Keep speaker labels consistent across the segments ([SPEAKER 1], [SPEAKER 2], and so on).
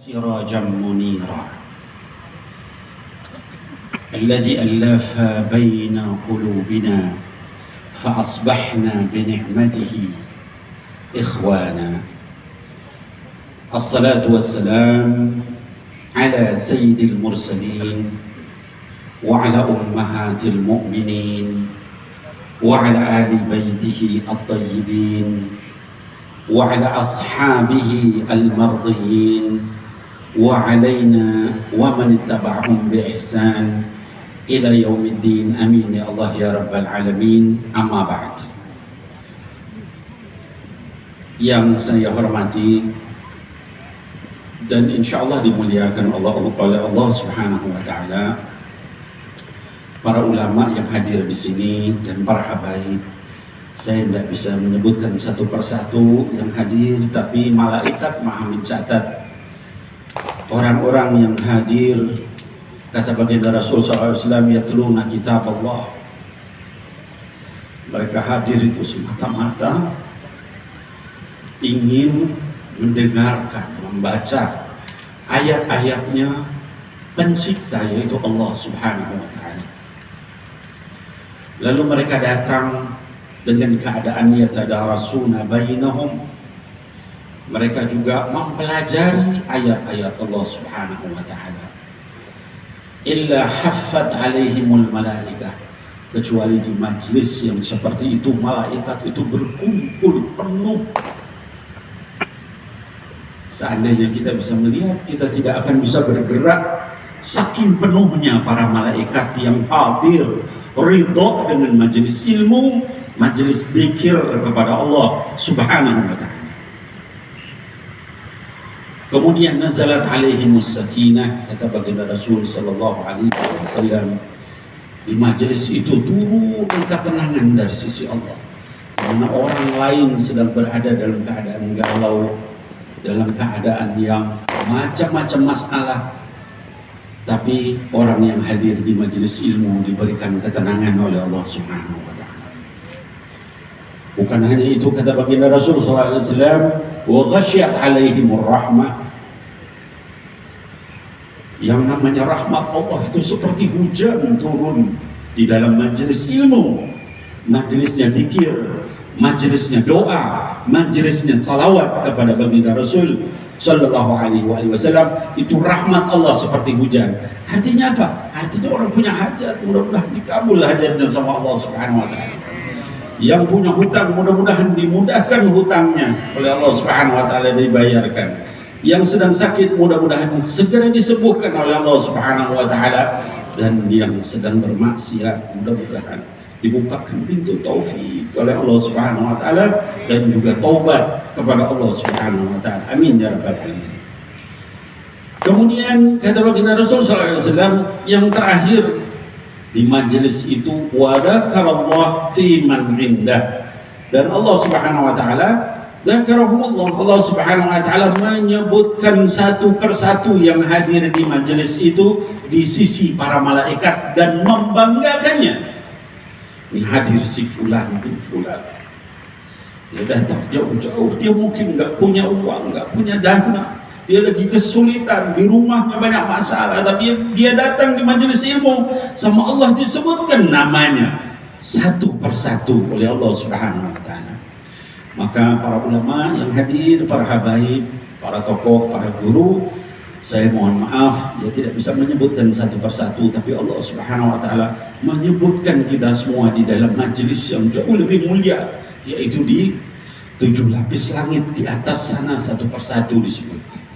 [SPEAKER 1] سراجا منيرا الذي ألف بين قلوبنا فأصبحنا بنعمته إخوانا. الصلاة والسلام على سيد المرسلين وعلى أمهات المؤمنين وعلى آل بيته الطيبين وعلى أصحابه المرضيين وعلينا ومن اتبعهم بإحسان إلى يوم الدين. Amin ya Allah ya Rabbal Alamin. Amma ba'd. Yang saya hormati dan insya Allah dimuliakan oleh Allah Subhanahu wa Ta'ala, para ulama yang hadir di sini dan para habaib. Saya tidak bisa menyebutkan satu persatu yang hadir, tapi malaikat maha mencatat orang-orang yang hadir. Kata baginda Rasul SAW, yatluna kitab Allah. Mereka hadir itu semata-mata ingin mendengarkan, membaca ayat-ayatnya pencipta, yaitu Allah Subhanahu wa Ta'ala. Lalu mereka datang dengan keadaan yatadarasuna bainahum. Mereka juga mempelajari ayat-ayat Allah Subhanahu wa Ta'ala. Illa haffat alaihimul malaikah, kecuali di majlis yang seperti itu malaikat itu berkumpul penuh. Seandainya kita bisa melihat, kita tidak akan bisa bergerak, saking penuhnya para malaikat yang hadir ridho dengan majelis ilmu, majelis zikir kepada Allah Subhanahu wa Ta'ala. Kemudian nazalat alaihimus sakinah, kata baginda Rasul sallallahu alaihi wasallam, di majelis itu turun ketenangan dari sisi Allah. Karena orang lain sedang berada dalam keadaan galau, dalam keadaan yang macam-macam masalah, tapi orang yang hadir di majelis ilmu diberikan ketenangan oleh Allah Subhanahu wa Ta'ala. Bukan hanya itu, kata baginda Rasul sallallahu alaihi wasallam, wa ghasyat alaihimur rahmah. Yang namanya rahmat Allah itu seperti hujan turun di dalam majelis ilmu, majelisnya zikir, majelisnya doa, majelisnya salawat kepada baginda Rasul sallallahu alaihi wasallam. Itu rahmat Allah seperti hujan. Artinya apa? Artinya orang punya hajat, mudah-mudahan dikabul hajatnya sama Allah Subhanahu wa Ta'ala. Yang punya hutang, mudah-mudahan dimudahkan hutangnya oleh Allah Subhanahu wa Ta'ala, dibayarkan. Yang sedang sakit, mudah-mudahan segera disembuhkan oleh Allah Subhanahu wa Ta'ala. Dan yang sedang bermaksiat, mudah-mudahan dibukakan pintu taufik oleh Allah Subhanahu wa Ta'ala dan juga taubat kepada Allah Subhanahu wa Ta'ala. Amin ya Rabbal Alamin. Kemudian kata baginda Rasul sallallahu alaihi wasallam yang terakhir di majelis itu, wa dzakarallah fi man indah, dan Allah Subhanahu wa Ta'ala dzakarahumullah, Allah Subhanahu wa Ta'ala menyebutkan satu persatu yang hadir di majelis itu di sisi para malaikat dan membanggakannya. Ini hadir si fulan bin fulan, dia datang jauh-jauh, dia mungkin nggak punya uang, nggak punya dana, dia lagi kesulitan, di rumahnya banyak masalah, tapi dia datang di majelis ilmu, sama Allah disebutkan namanya satu persatu oleh Allah Subhanahu wa Ta'ala. Maka para ulama yang hadir, para habaib, para tokoh, para guru, saya mohon maaf, ya tidak bisa menyebutkan satu persatu, tapi Allah Subhanahu wa Ta'ala menyebutkan kita semua di dalam majelis yang jauh lebih mulia, yaitu di 7 lapis langit di atas sana, satu persatu disebut.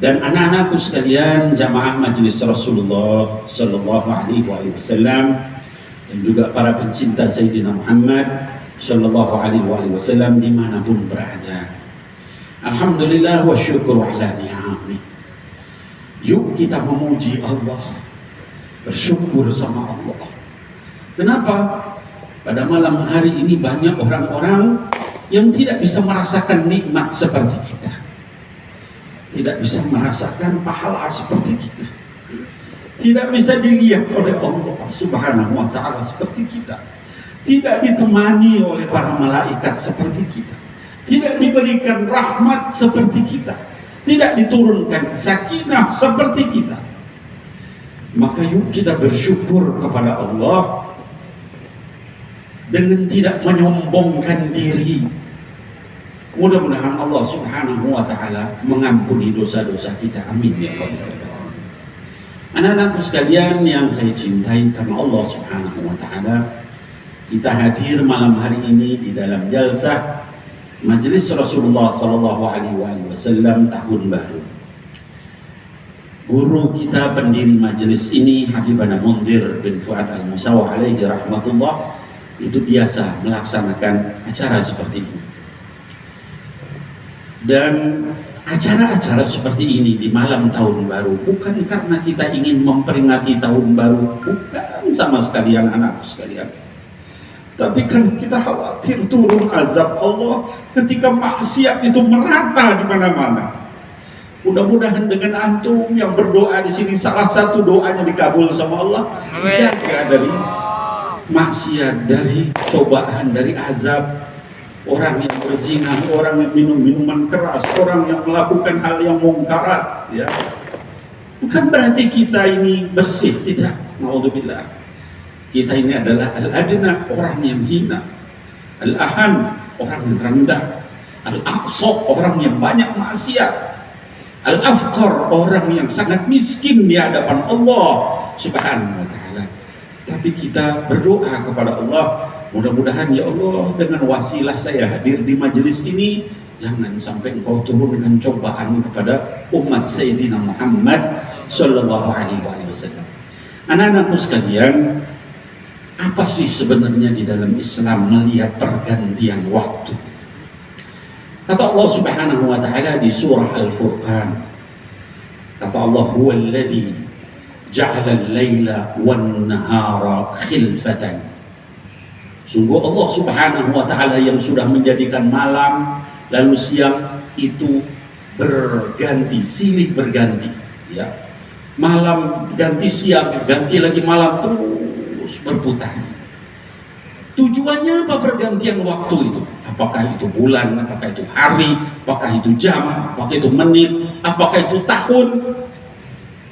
[SPEAKER 1] Dan anak-anakku sekalian, jamaah majelis Rasulullah sallallahu alaihi wasallam, dan juga para pencinta Sayyidina Muhammad sallallahu alaihi wasallam dimanapun berada, alhamdulillah wa syukur ala ni'amih. Yuk kita memuji Allah, bersyukur sama Allah. Kenapa? Pada malam hari ini banyak orang-orang yang tidak bisa merasakan nikmat seperti kita, tidak bisa merasakan pahala seperti kita, tidak bisa dilihat oleh Allah Subhanahu wa Ta'ala seperti kita, tidak ditemani oleh para malaikat seperti kita, tidak diberikan rahmat seperti kita, tidak diturunkan sakinah seperti kita. Maka yuk kita bersyukur kepada Allah dengan tidak menyombongkan diri. Mudah-mudahan Allah Subhanahu wa ta'ala mengampuni dosa-dosa kita. Amin ya Allah. Anak-anakku sekalian yang saya cintai karena Allah Subhanahu wa ta'ala, kita hadir malam hari ini di dalam jalsah Majelis Rasulullah sallallahu alaihi wasallam tahun baru. Guru kita pendiri majelis ini Habibana Mundhir bin Fuad Al-Musawa alaihi rahmatullah itu biasa melaksanakan acara seperti ini. Dan acara-acara seperti ini di malam tahun baru bukan karena kita ingin memperingati tahun baru, bukan sama sekalian anakku sekalian. Tapi kan kita khawatir turun azab Allah ketika maksiat itu merata di mana-mana. Mudah-mudahan dengan antum yang berdoa di sini salah satu doanya dikabul sama Allah. Jaga dari maksiat, dari cobaan, dari azab. Orang yang berzina, orang yang minum minuman keras, orang yang melakukan hal yang mungkarat, ya. Bukan berarti kita ini bersih, tidak. Naudzubillah. Kita ini adalah al-adna, orang yang hina. Al-ahan, orang yang rendah. Al-aqsa, orang yang banyak maksiat. Al-afqar, orang yang sangat miskin di hadapan Allah Subhanahu wa ta'ala. Tapi kita berdoa kepada Allah, mudah-mudahan ya Allah dengan wasilah saya hadir di majelis ini, jangan sampai Engkau turunkan cobaan kepada umat Sayyidina Muhammad sallallahu alaihi wasallam. Anak-anakku sekalian, apa sih sebenarnya di dalam Islam melihat pergantian waktu? Kata Allah Subhanahu wa ta'ala di surah Al-Furqan, kata Allah, huwallazi ja'ala al-laila wan-nahara khilfatan. Sungguh Allah Subhanahu wa ta'ala yang sudah menjadikan malam lalu siang itu berganti, silih berganti, ya. Malam ganti siang, ganti lagi malam, terus berputar. Tujuannya apa pergantian waktu itu? Apakah itu bulan, apakah itu hari, apakah itu jam, apakah itu menit, apakah itu tahun?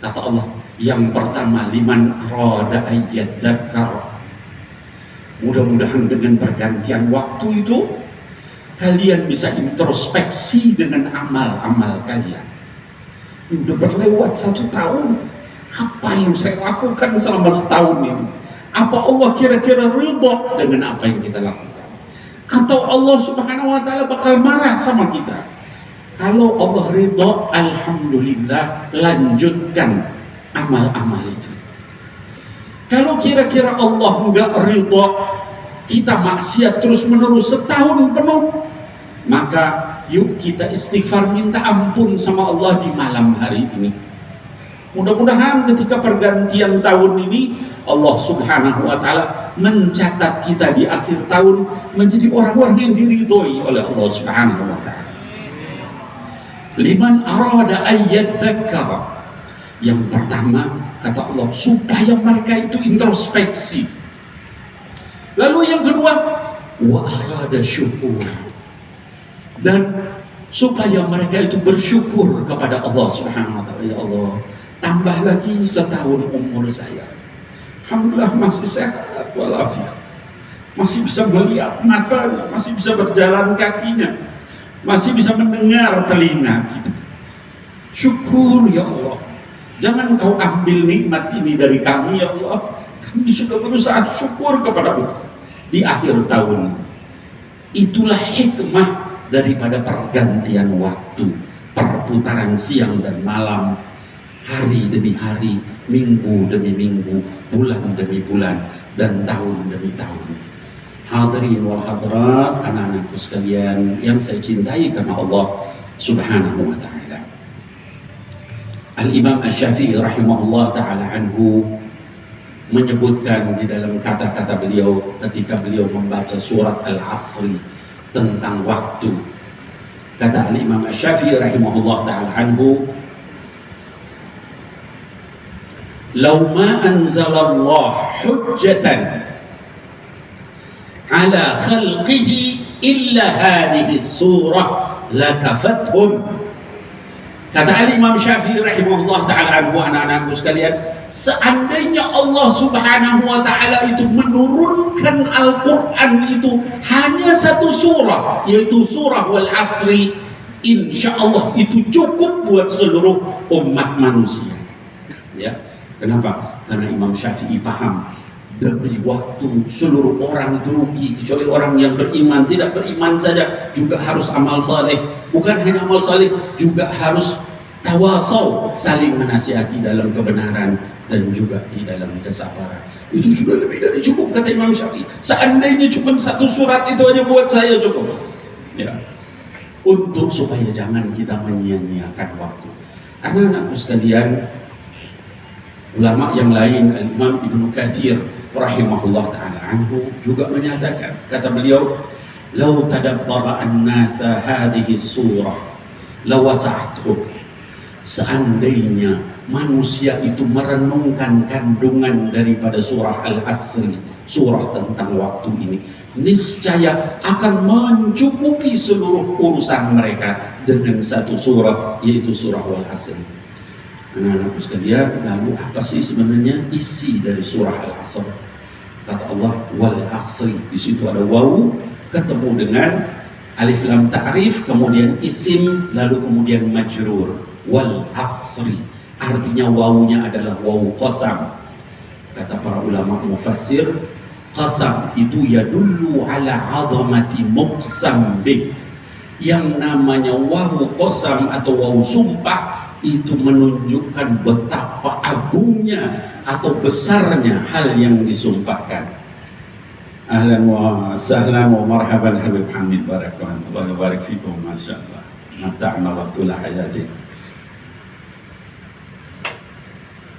[SPEAKER 1] Kata Allah, yang pertama, liman arada ayyadzakar. Mudah-mudahan dengan pergantian waktu itu kalian bisa introspeksi dengan amal-amal kalian. Udah berlewat 1 tahun, apa yang saya lakukan selama setahun ini? Apa Allah kira-kira ridha dengan apa yang kita lakukan? Atau Allah Subhanahu wa ta'ala bakal marah sama kita? Kalau Allah ridha, alhamdulillah, lanjutkan amal-amal itu. Kalau kira-kira Allah enggak ridha, kita maksiat terus-menerus setahun penuh, maka yuk kita istighfar minta ampun sama Allah di malam hari ini. Mudah-mudahan ketika pergantian tahun ini Allah Subhanahu wa ta'ala mencatat kita di akhir tahun menjadi orang-orang yang diridhoi oleh Allah Subhanahu wa ta'ala. Liman arada ayyadzakara. Yang pertama, kata Allah, supaya mereka itu introspeksi. Lalu yang kedua, wa arada syukur. Dan supaya mereka itu bersyukur kepada Allah Subhanahu wa ta'ala. Ya Allah, tambah lagi setahun umur saya. Alhamdulillah masih sehat walafiat. Masih bisa melihat matanya, masih bisa berjalan kakinya, masih bisa mendengar telinga kita. Syukur ya Allah. Jangan Kau ambil nikmat ini dari kami ya Allah. Kami sudah berusaha syukur kepada Engkau di akhir tahun. Itulah hikmah daripada pergantian waktu, perputaran siang dan malam, hari demi hari, minggu demi minggu, bulan demi bulan, dan tahun demi tahun. Hadirin wal hadirat, anak-anakku sekalian yang saya cintai karena Allah Subhanahu wa ta'ala. Al-Imam Asy-Syafi'i rahimahullah ta'ala anhu menyebutkan di dalam kata-kata beliau ketika beliau membaca surat Al-Asri tentang waktu. Kata Al-Imam Asy-Syafi'i rahimahullah ta'ala anhu, "Law ma anzalallah hujjatan ala khalqihi illa hadhihi surah lakafathum." Kata Imam Syafi'i rahimahullah ta'ala anhu, anak-anakku sekalian, seandainya Allah subhanahu wa ta'ala itu menurunkan Al-Quran itu hanya satu surah, yaitu surah Wal Asri, insya Allah itu cukup buat seluruh umat manusia. Ya, kenapa? Karena Imam Syafi'i paham demi waktu seluruh orang itu rugi, kecuali orang yang beriman. Tidak beriman saja juga harus amal saleh, bukan hanya amal saleh, juga harus tawasau, saling menasihati dalam kebenaran dan juga di dalam kesabaran. Itu sudah lebih dari cukup, kata Imam Syafi'i. Seandainya cuma satu surat itu aja buat saya cukup. Ya, untuk supaya jangan kita menyia-nyiakan waktu. Anak-anakku sekalian, ulama yang lain, Al-Imam Ibnu Katsir rahimahullah ta'ala anhu juga menyatakan, kata beliau, "Lau tadabbara an-nasa hadhihi surah lawasa'atuhum." Seandainya manusia itu merenungkan kandungan daripada surah Al-Asri, surah tentang waktu ini, niscaya akan mencukupi seluruh urusan mereka dengan satu surah, yaitu surah Wal Asri. Anak-anakku sekalian, lalu apa sih sebenarnya isi dari surah Al-Asr? Kata Allah, Wal Asri. Di situ ada wawu ketemu dengan alif lam ta'rif, kemudian isim, lalu kemudian majrur. Wal Asri. Artinya wawunya adalah wawu qasam. Kata para ulama mufassir, qasam itu yadullu ala azamati muqsam bih. Yang namanya wawu qasam atau wawu sumpah itu menunjukkan betapa agungnya atau besarnya hal yang disumpahkan. Ahlan wa sahlan wa marhaban Habib Hamid, barakallahu wa barik fikum, masyaallah. Mata'na waqtul hayati.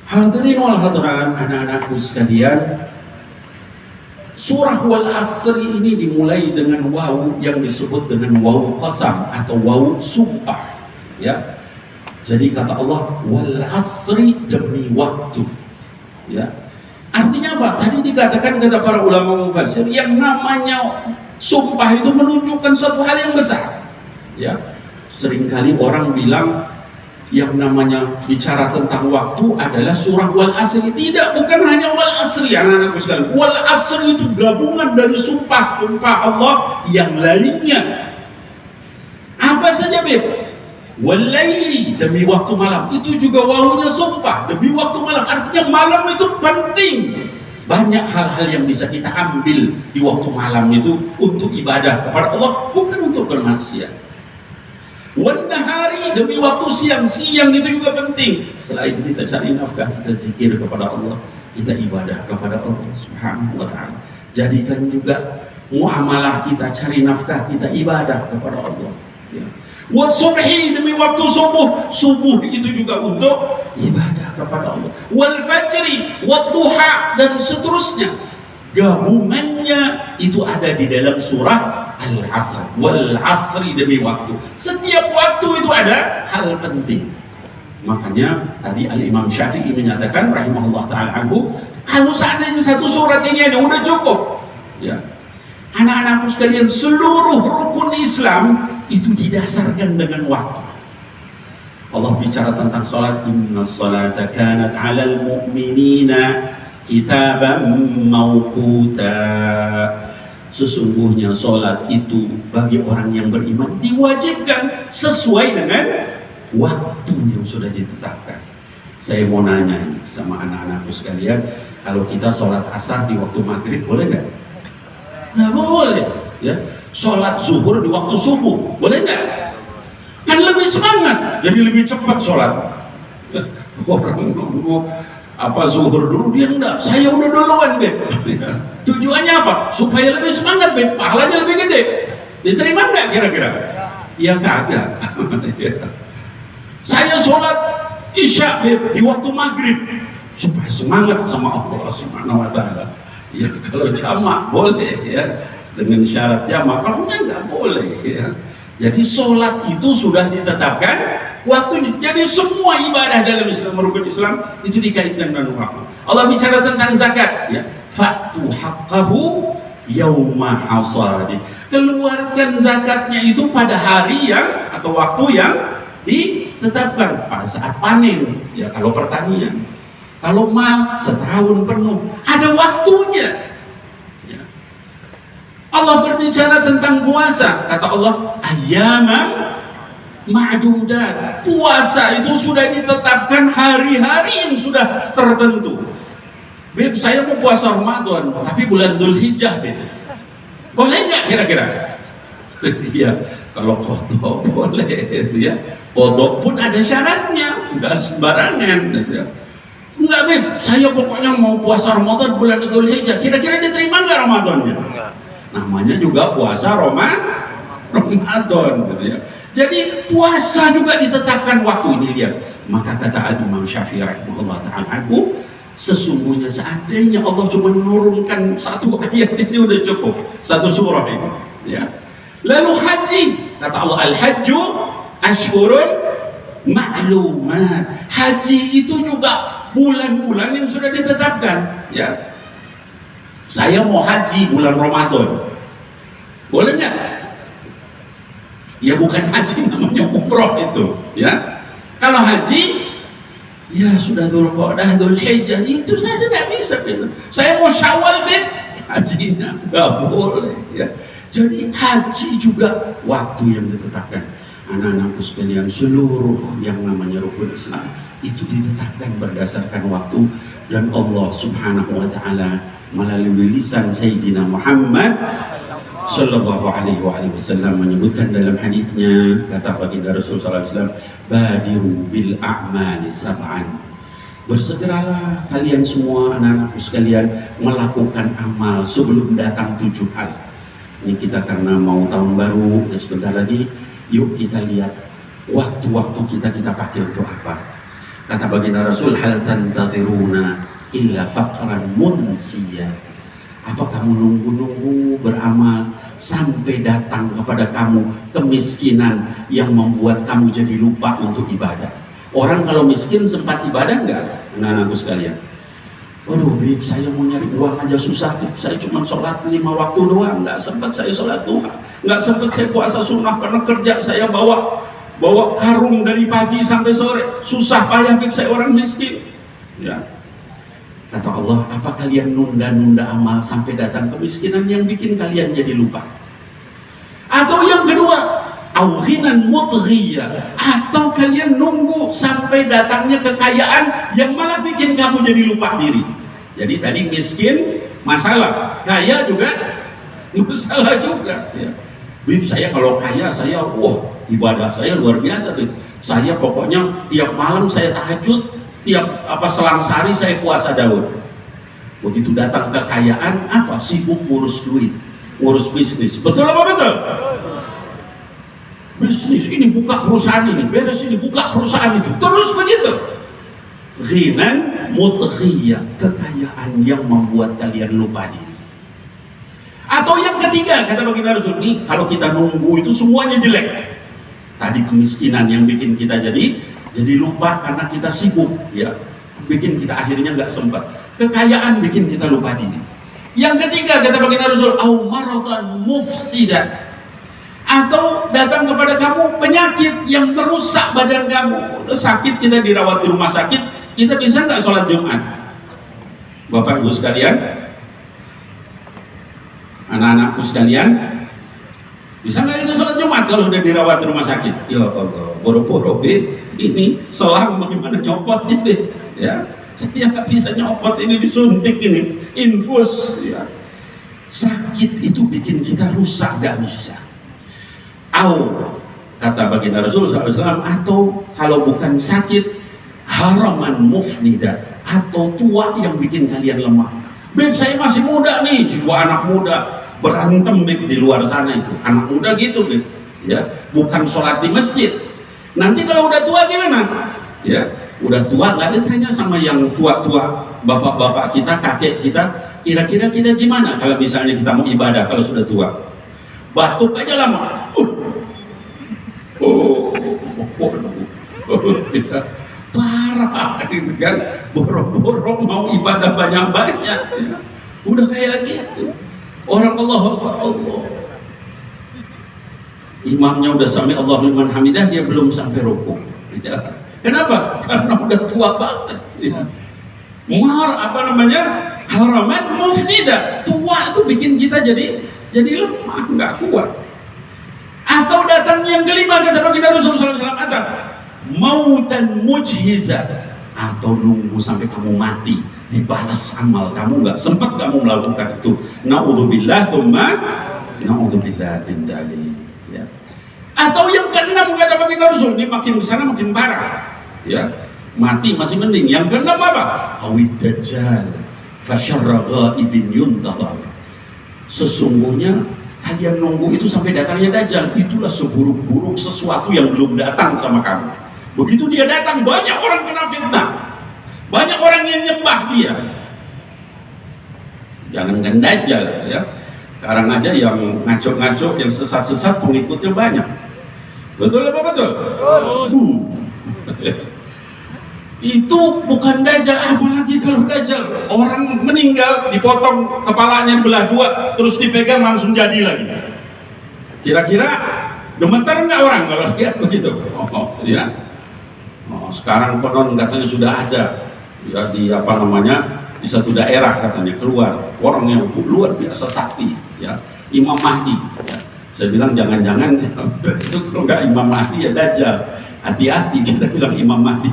[SPEAKER 1] Hadirin wal hadirat, anak-anakku sekalian, surah Wal Asri ini dimulai dengan wawu yang disebut dengan wawu qasam atau wawu sumpah, ya. Jadi kata Allah, Wal Asri, demi waktu. Ya. Artinya apa? Tadi dikatakan, kata para ulama mufassir, yang namanya sumpah itu menunjukkan suatu hal yang besar. Ya. Seringkali orang bilang yang namanya bicara tentang waktu adalah surah Wal Asri. Tidak, bukan hanya Wal Asri, anak-anakku sekalian. Wal Asri itu gabungan dari sumpah-sumpah Allah yang lainnya. Apa saja, Beb? Walaili, demi waktu malam, itu juga wawunya sumpah, demi waktu malam. Artinya malam itu penting. Banyak hal-hal yang bisa kita ambil di waktu malam itu untuk ibadah kepada Allah, bukan untuk bermaksiat. Wan nahari, demi waktu siang, siang itu juga penting. Selain kita cari nafkah, kita zikir kepada Allah, kita ibadah kepada Allah subhanahu wa ta'ala. Jadikan juga muamalah kita, cari nafkah, kita ibadah kepada Allah, ya. Wasubhi, demi waktu subuh, subuh itu juga untuk ibadah kepada Allah. Wal fajri, wadduha, dan seterusnya. Gabungannya itu ada di dalam surah Al-Asr. Wal Asri, demi waktu. Setiap waktu itu ada hal penting. Makanya tadi Al-Imam Syafi'i menyatakan rahimahullah ta'ala anhu, kalau seandainya satu surat ini aja udah cukup, ya. Anak-anakku sekalian, seluruh rukun Islam itu didasarkan dengan waktu. Allah bicara tentang salat, innas salata kanat 'alal mu'minina kitaban mawquta. Sesungguhnya salat itu bagi orang yang beriman diwajibkan sesuai dengan waktu yang sudah ditetapkan. Saya mau nanya ini sama anak-anakku sekalian, kalau kita salat asar di waktu maghrib boleh nggak? Nggak boleh, ya. Sholat zuhur di waktu subuh, boleh nggak? Kan lebih semangat, jadi lebih cepat sholat. Orang nunggu apa zuhur dulu, dia enggak, saya udah duluan, Beb. Tujuannya apa? Supaya lebih semangat, Beb, pahalanya lebih gede. Diterima nggak kira-kira? Ya kagak. Saya sholat isya, Beb, di waktu maghrib, supaya semangat sama Allah subhanahu wa ta'ala. Ya kalau jamak boleh, ya, dengan syarat jamak, kalau nggak boleh, ya. Jadi sholat itu sudah ditetapkan waktunya. Jadi semua ibadah dalam Islam, rukun Islam itu dikaitkan dengan waktu. Allah bicara tentang zakat, ya, fa'tu haqqahu yauma hasadi. Keluarkan zakatnya itu pada hari yang atau waktu yang ditetapkan pada saat panen, ya kalau pertanian. Kalau mal setahun penuh, ada waktunya. Ya. Allah berbicara tentang puasa, kata Allah, ayyaman ma'dudat. Puasa itu sudah ditetapkan hari-hari yang sudah tertentu. Beb, saya mau puasa Ramadan, tapi bulan Dzulhijjah, Beb. Boleh nggak kira-kira? Iya, kalau kodok boleh, gitu ya. Kodok pun ada syaratnya, nggak sembarangan, gitu ya. Enggak, Beb, saya pokoknya mau puasa Ramadan bulan Dzulhijjah. Kira-kira diterima nggak Ramadannya? Namanya juga puasa Ramadan, gitu ya. Jadi puasa juga ditetapkan waktu ini, lihat. Maka kata Imam Syafi'i rahimahullah ta'ala, sesungguhnya seandainya Allah cuma menurunkan satu ayat ini udah cukup, satu surah ini, ya. Lalu haji, kata Allah, al-hajju ashhurun ma'lumat. Haji itu juga bulan-bulan yang sudah ditetapkan, ya. Saya mau haji bulan Ramadan, boleh nggak? Ya bukan haji, namanya umroh itu, ya. Kalau haji, ya sudah Dzulqa'dah, Dzulhijjah, itu saja nggak bisa. Saya mau Syawal, Beb, hajinya nggak boleh, ya. Jadi haji juga waktu yang ditetapkan. Anak-anakku sekalian, seluruh yang namanya rukun Islam itu ditetapkan berdasarkan waktu, dan Allah Subhanahu wa taala melalui lisan Sayyidina Muhammad sallallahu alaihi wasallam menyebutkan dalam hadisnya, kata baginda Rasul sallallahu alaihi wasallam, badiru bil a'mali sab'an. Bersegeralah kalian semua anak-anakku sekalian melakukan amal sebelum datang 7 hal. Ini kita karena mau tahun baru, ya sebentar lagi, yuk kita lihat waktu-waktu kita pakai untuk apa. Kata baginda Rasul, hal tantadiruna illa faqran munsiya. Apa kamu nunggu-nunggu beramal sampai datang kepada kamu kemiskinan yang membuat kamu jadi lupa untuk ibadah? Orang kalau miskin sempat ibadah enggak, anak-anakku sekalian? Waduh, Bib, saya mau nyari uang aja susah, Bib. Saya cuma sholat 5 waktu doang, nggak sempat saya sholat duha, nggak sempat saya puasa sunnah karena kerja saya bawa karung dari pagi sampai sore, susah payah, Bib, saya orang miskin, ya. Kata Allah, apa kalian nunda-nunda amal sampai datang kemiskinan yang bikin kalian jadi lupa? Atau yang kedua, auhinan mudghiyah, atau kalian nunggu sampai datangnya kekayaan yang malah bikin kamu jadi lupa diri. Jadi tadi miskin masalah, kaya juga masalah juga, ya. Bib, saya kalau kaya, saya ibadah saya luar biasa, Bib. Saya pokoknya tiap malam saya tahajud, tiap selang sehari saya puasa Daud. Begitu datang kekayaan, sibuk ngurus duit, ngurus bisnis. Betul apa betul? Bisnis ini buka perusahaan ini, beres ini buka perusahaan itu, terus begitu. Ghinan mudghiyah, kekayaan yang membuat kalian lupa diri. Atau yang ketiga, kata baginda Rasul, nih kalau kita nunggu itu semuanya jelek. Tadi kemiskinan yang bikin kita jadi lupa karena kita sibuk, ya, bikin kita akhirnya nggak sempat. Kekayaan bikin kita lupa diri. Yang ketiga, kata baginda Rasul, au maradan mufsidan, atau datang kepada kamu penyakit yang merusak badan kamu. Udah sakit, kita dirawat di rumah sakit, kita bisa nggak sholat Jumat? Bapak Ibu sekalian, anak-anakku sekalian, bisa nggak itu sholat Jumat kalau udah dirawat di rumah sakit? Ya Allah, boro-boro, ini selang bagaimana nyopot ini, ya. Saya nggak bisa nyopot ini, disuntik ini, infus, ya. Sakit itu bikin kita rusak, nggak bisa. Kata baginda Rasul SAW, atau kalau bukan sakit, haraman mufnida, atau tua yang bikin kalian lemah. Beb, saya masih muda nih, jiwa anak muda, berantem, Beb, di luar sana itu, anak muda gitu, Beb, ya, bukan sholat di masjid. Nanti kalau udah tua gimana? Ya, udah tua nggak ditanya sama yang tua-tua, bapak-bapak kita, kakek kita, kira-kira kita gimana kalau misalnya kita mau ibadah kalau sudah tua? Batuk aja lama. Ya, parah gitu kan, boro-boro mau ibadah banyak-banyak, ya. Udah kayak gitu orang. Allahu Akbar, Allah, imamnya udah sampai Allahu liman hamidah, dia belum sampai rukuk, Ya. Kenapa? Karena udah tua banget. Ya. Haraman mufnida. Tua itu bikin kita jadi lemah, nggak kuat. Atau datang yang kelima, kata baginda Rasulullah SAW, mautan mujhiza, atau nunggu sampai kamu mati dibalas amal kamu, nggak sempat kamu melakukan itu. Naudzubillah tsumma naudzubillah min dzalik. Ya. Atau yang keenam, kata baginda Rasul, ini makin kesana makin parah. Ya, mati masih mending. Yang keenam apa? Awid dajjal fasyarra ghaibin yuntadhar. Sesungguhnya kalian nunggu itu sampai datangnya dajjal. Itulah seburuk-buruk sesuatu yang belum datang sama kamu. Begitu dia datang, banyak orang kena fitnah, banyak orang yang nyembah dia. Jangankan dajjal, ya, sekarang aja yang ngaco-ngaco, yang sesat-sesat, pengikutnya banyak. Betul apa betul? Itu bukan dajjal, apalagi kalau dajjal orang meninggal dipotong kepalanya dibelah dua terus dipegang langsung jadi lagi. Kira-kira gemetar nggak orang kalau lihat begitu? Ya. Sekarang konon katanya sudah ada ya di di satu daerah katanya keluar orang yang luar biasa sakti, ya, Imam Mahdi. Ya. Saya bilang jangan-jangan itu kalau nggak Imam Mahdi ya dajjal. Hati-hati kita bilang Imam Mahdi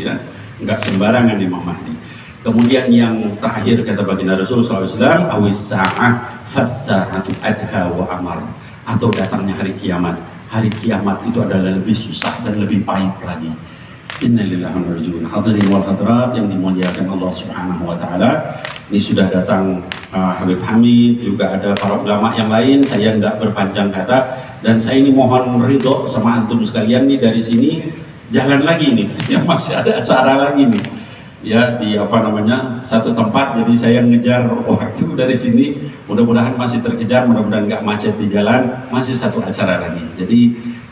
[SPEAKER 1] ya, nggak sembarangan Imam Mahdi. Kemudian yang terakhir kata baginda Rasulullah SAW, awis sa'ah fassa'atu adha wa amar, atau datangnya hari kiamat. Hari kiamat itu adalah lebih susah dan lebih pahit lagi. Innalillahi wa inna ilaihi raji'un. Hadirin wal hadirat yang dimuliakan Allah Subhanahu wa taala. Ini sudah datang Habib Hamid, juga ada para ulama yang lain. Saya tidak berpanjang kata dan saya ini mohon ridho sama antum sekalian nih, dari sini jalan lagi nih. Ya, masih ada acara lagi nih. Ya, di satu tempat, jadi saya ngejar waktu dari sini, mudah-mudahan masih terkejar, mudah-mudahan nggak macet di jalan, masih satu acara lagi. Jadi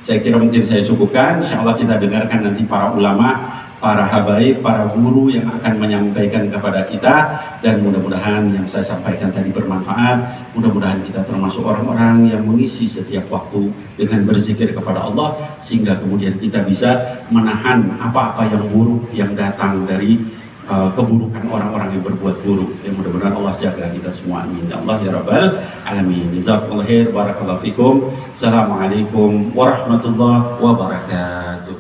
[SPEAKER 1] saya kira mungkin saya cukupkan, insya Allah kita dengarkan nanti para ulama, para habaib, para guru yang akan menyampaikan kepada kita, dan mudah-mudahan yang saya sampaikan tadi bermanfaat. Mudah-mudahan kita termasuk orang-orang yang mengisi setiap waktu dengan berzikir kepada Allah, sehingga kemudian kita bisa menahan apa-apa yang buruk yang datang dari keburukan orang-orang yang berbuat buruk. Yang mudah-mudahan Allah jaga kita semua, amin ya Allah ya rabbal alamin. Jazakallahu khair, barakallahu fikum. Assalamualaikum warahmatullahi wabarakatuh.